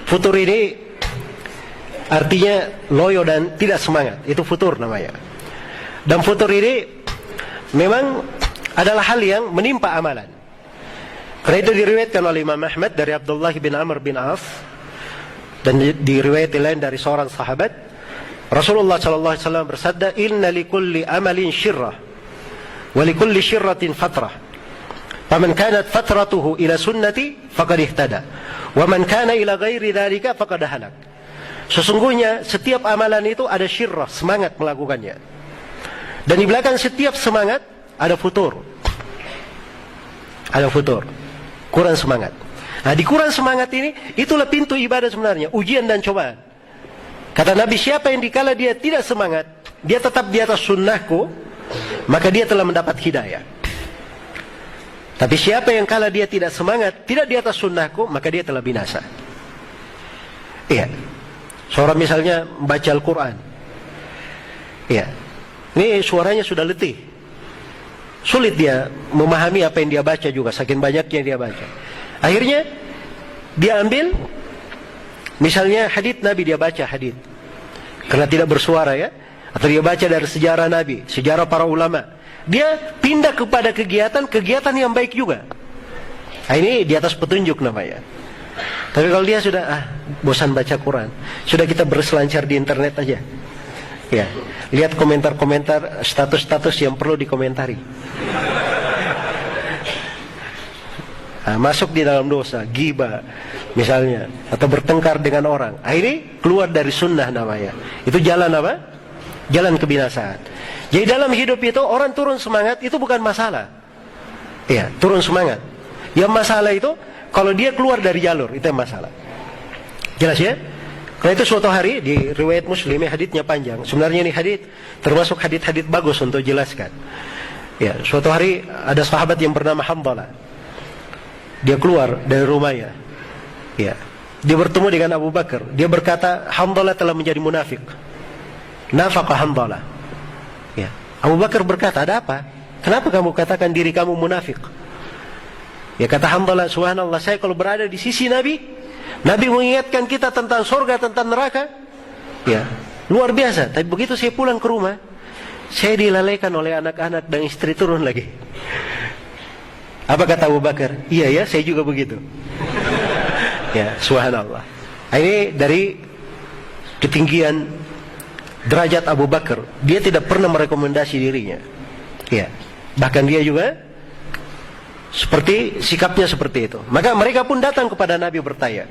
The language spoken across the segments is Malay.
Futur ini artinya loyo dan tidak semangat. Itu futur namanya. Dan futur ini memang adalah hal yang menimpa amalan. Karena itu diriwayatkan oleh Imam Ahmad dari Abdullah bin Amr bin Auf, dan diriwayatkan lain dari seorang sahabat. Rasulullah sallallahu alaihi wasallam bersabda, "Inna likulli amalin syirrah wa likulli syirratin fatrah. Faman kanat fatratuhu ila sunnati faqad ihtada, wa man kana ila ghairi dzalika faqad halak." Sesungguhnya setiap amalan itu ada syirrah, semangat melakukannya. Dan di belakang setiap semangat ada futur. Ada futur. Kurang semangat. Nah, di kurang semangat ini, itulah pintu ibadah sebenarnya, ujian dan cobaan. Kata Nabi, siapa yang dikala dia tidak semangat, dia tetap di atas sunnahku, maka dia telah mendapat hidayah. Tapi siapa yang kala dia tidak semangat, tidak di atas sunnahku, maka dia telah binasa. Iya. Seorang misalnya membaca Al-Quran. Iya. Ini suaranya sudah letih. Sulit dia memahami apa yang dia baca juga, saking banyaknya yang dia baca. Akhirnya dia ambil misalnya hadits Nabi, dia baca hadits karena tidak bersuara ya, atau dia baca dari sejarah Nabi, sejarah para ulama. Dia pindah kepada kegiatan yang baik juga. Nah, ini di atas petunjuk namanya. Tapi kalau dia sudah bosan baca Quran, sudah kita berselancar di internet aja. Ya, lihat komentar-komentar, status-status yang perlu dikomentari. Nah, masuk di dalam dosa, ghibah misalnya, atau bertengkar dengan orang. Ini keluar dari sunnah namanya. Itu jalan apa? Jalan kebinasaan. Jadi dalam hidup itu orang turun semangat itu bukan masalah. Ya, turun semangat. Yang masalah itu kalau dia keluar dari jalur, itu yang masalah. Jelas ya? Karena itu suatu hari di riwayat Muslim, haditsnya panjang. Sebenarnya ini hadits termasuk hadits bagus untuk jelaskan. Ya, suatu hari ada sahabat yang bernama Hanzalah. Dia keluar dari rumahnya. Ya, dia bertemu dengan Abu Bakar. Dia berkata, Hanzalah telah menjadi munafik. Nafaqa Hanzalah. Ya, Abu Bakar berkata, ada apa? Kenapa kamu katakan diri kamu munafik? Ya, kata Hanzalah, subhanallah, saya kalau berada di sisi Nabi mengingatkan kita tentang surga, tentang neraka. Ya, luar biasa. Tapi begitu saya pulang ke rumah, saya dilalaikan oleh anak-anak dan istri turun lagi. Apa kata Abu Bakar? Iya ya, saya juga begitu. Ya, subhanallah. Ini dari ketinggian derajat Abu Bakar. Dia tidak pernah merekomendasi dirinya. Ya, bahkan dia juga seperti sikapnya seperti itu. Maka mereka pun datang kepada Nabi bertanya.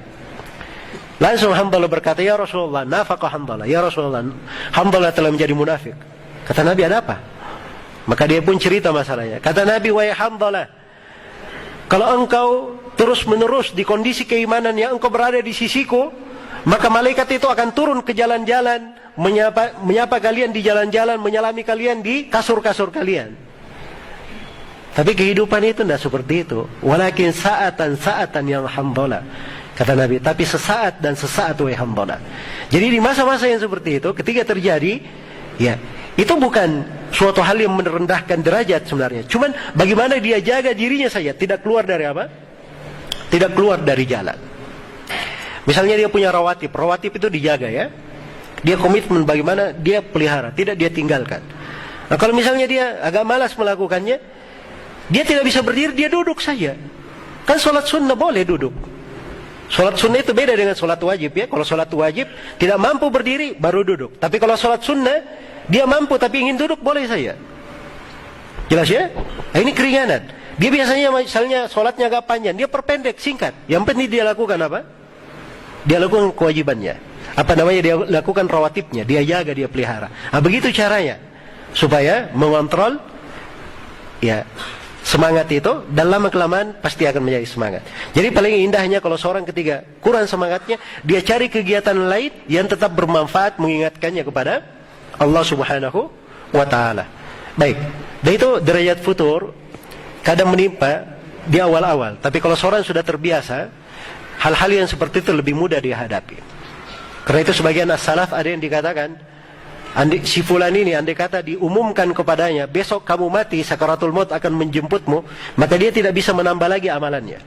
Langsung Hanzalah berkata, ya Rasulullah, nafaqa Hanzalah. Ya Rasulullah, Hanzalah telah menjadi munafik. Kata Nabi, ada apa? Maka dia pun cerita masalahnya. Kata Nabi, wahai Hanzalah, kalau engkau terus menerus di kondisi keimanan yang engkau berada di sisiku, maka malaikat itu akan turun ke jalan-jalan, menyapa kalian di jalan-jalan, menyalami kalian di kasur-kasur kalian. Tapi kehidupan itu tidak seperti itu. Walakin sa'atan yang Hanzalah. Kata Nabi, tapi sesaat dan sesaat wahai Hanzalah. Jadi di masa-masa yang seperti itu, ketika terjadi, ya, itu bukan suatu hal yang merendahkan derajat sebenarnya. Cuman bagaimana dia jaga dirinya saja, tidak keluar dari apa? Tidak keluar dari jalan. Misalnya dia punya rawatib itu dijaga ya. Dia komitmen bagaimana dia pelihara, tidak dia tinggalkan. Nah, kalau misalnya dia agak malas melakukannya, dia tidak bisa berdiri, dia duduk saja. Kan sholat sunnah boleh duduk. Sholat sunnah itu beda dengan sholat wajib ya. Kalau sholat wajib tidak mampu berdiri baru duduk. Tapi kalau sholat sunnah dia mampu tapi ingin duduk boleh saja. Jelas ya? Nah, ini keringanan. Dia biasanya misalnya sholatnya agak panjang, dia perpendek, singkat. Yang penting dia lakukan apa? Dia lakukan kewajibannya. Apa namanya? Dia lakukan rawatibnya. Dia jaga, dia pelihara. Nah, begitu caranya supaya mengontrol ya semangat itu, dan lama-kelamaan pasti akan menjadi semangat. Jadi paling indahnya kalau seorang ketika kurang semangatnya, dia cari kegiatan lain yang tetap bermanfaat mengingatkannya kepada Allah Subhanahu wa Ta'ala. Baik, dan itu derajat futur kadang menimpa di awal-awal. Tapi kalau seorang sudah terbiasa, hal-hal yang seperti itu lebih mudah dihadapi. Karena itu sebagian as-salaf ada yang dikatakan, si fulan ini andai kata diumumkan kepadanya, besok kamu mati, sakaratul maut akan menjemputmu, maka dia tidak bisa menambah lagi amalannya.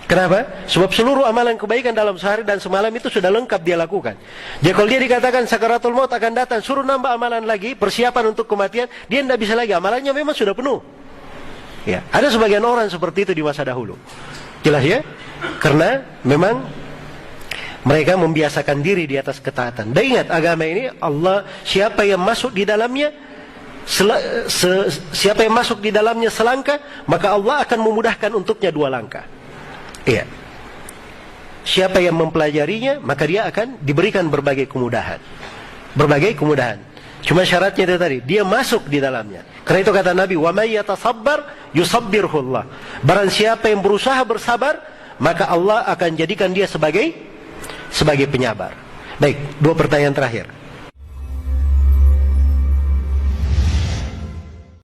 Kenapa? Sebab seluruh amalan kebaikan dalam sehari dan semalam itu sudah lengkap dia lakukan. Jadi kalau dia dikatakan sakaratul maut akan datang, suruh nambah amalan lagi, persiapan untuk kematian, dia tidak bisa lagi. Amalannya memang sudah penuh. Ya, ada sebagian orang seperti itu di masa dahulu. Jelas ya? Karena memang mereka membiasakan diri di atas ketaatan. Dan ingat, agama ini Allah, siapa yang masuk di dalamnya siapa yang masuk di dalamnya selangkah, maka Allah akan memudahkan untuknya 2 langkah. Iya. Siapa yang mempelajarinya, maka dia akan diberikan berbagai kemudahan. Berbagai kemudahan. Cuma syaratnya itu tadi, dia masuk di dalamnya. Karena itu kata Nabi, "Wa may yatasabbar yusabbirhu Allah." Barang siapa yang berusaha bersabar, maka Allah akan jadikan dia sebagai penyabar. Baik, 2 pertanyaan terakhir.